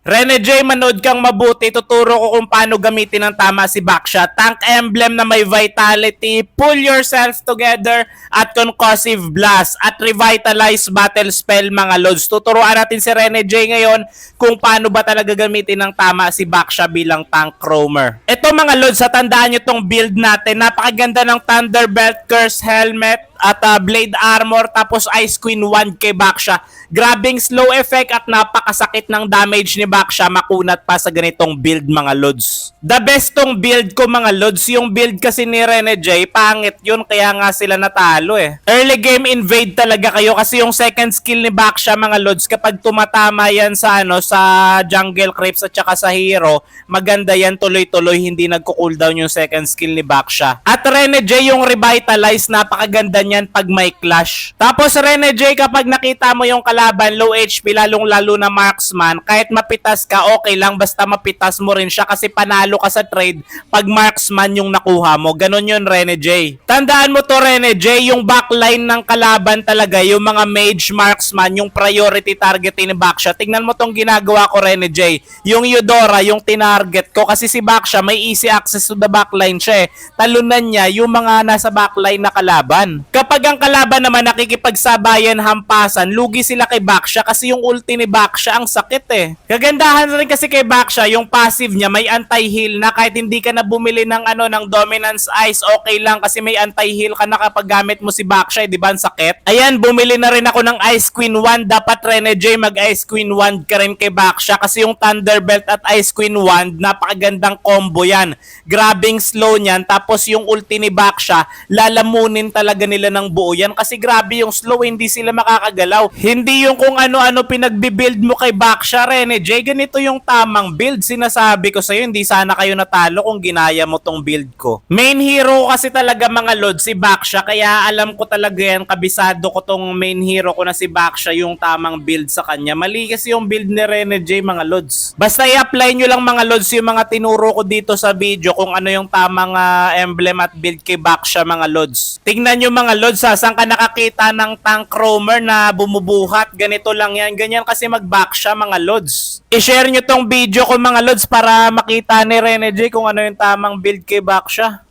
Rene J, manood kang mabuti. Tuturo ko kung paano gamitin ng tama si Baksha. Tank emblem na may vitality, pull yourself together at concussive blast at revitalize battle spell mga lods. Tuturuan natin si Rene J ngayon kung paano ba talaga gamitin ng tama si Baksha bilang tank roamer. Ito mga lods, tandaan nyo tong build natin. Napakaganda ng Thunderbelt Curse Helmet at Blade Armor tapos Ice Queen 1 kay Baksha. Grabing slow effect at napakasakit ng damage ni Baksha makunat pa sa ganitong build mga lods. The best tong build ko mga lods. Yung build kasi ni Rene J, pangit yun kaya nga sila natalo eh. Early game invade talaga kayo kasi yung second skill ni Baksha mga lods kapag tumatama yan sa sa jungle creeps at saka sa hero, maganda yan tuloy-tuloy hindi nagko-cooldown yung second skill ni Baksha. At Rene J yung revitalize, napakaganda niyan pag may clash. Tapos Rene J, kapag nakita mo yung kalaban low HP, lalong-lalo na marksman, kahit mapitas ka, okay lang basta mapitas mo rin siya kasi panalo ka sa trade pag marksman yung nakuha mo. Ganon yun Rene J. Tandaan mo to Rene J, yung backline ng kalaban talaga, yung mga mage marksman, yung priority targeting ni Baksha. Tingnan mo tong ginagawa ko Rene J. Yung Eudora, yung tinarget ko kasi si Baksha may easy access to the backline siya eh. Talunan niya yung mga nasa backline na kalaban. Kapag ang kalaban naman nakikipagsabayan hampasan, lugi sila kay Baksha kasi yung ulti ni Baksha ang sakit eh. Kagandahan rin kasi kay Baksha, yung passive niya may anti-heal na kahit hindi ka na bumili ng ng Dominance Ice, okay lang kasi may anti-heal ka na kapag gamit mo si Baksha, di ba ang sakit? Ayan, bumili na rin ako ng Ice Queen 1. Dapat Rene J mag Ice Queen 1 ka rin kay Baksha kasi yung Thunderbelt at Ice Queen 1, napakagandang combo yan. Grabing slow niyan, tapos yung ulti ni Baksha, lalamunin talaga nila ng buo yan kasi grabe yung slow, hindi sila makakagalaw. Hindi yung kung ano-ano pinagbibuild mo kay Baksha Rene J, ganito yung tamang build. Sinasabi ko sa'yo, hindi sana kayo natalo kung ginaya mo tong build ko. Main hero kasi talaga mga lods si Baksha, kaya alam ko talaga yan, kabisado ko tong main hero ko na si Baksha yung tamang build sa kanya. Mali kasi yung build ni Rene J mga lods. Basta i-apply nyo lang mga lods yung mga tinuro ko dito sa video kung ano yung tamang emblem at build kay Baksha mga lods. Tingnan nyo mga lods saan ka nakakita ng tank roamer na bumubuhat, ganito lang yan, ganyan kasi mag Baksha mga lods. I-share nyo tong video ko mga lods para makita ni Rene J kung ano yung tamang build kay Baksha.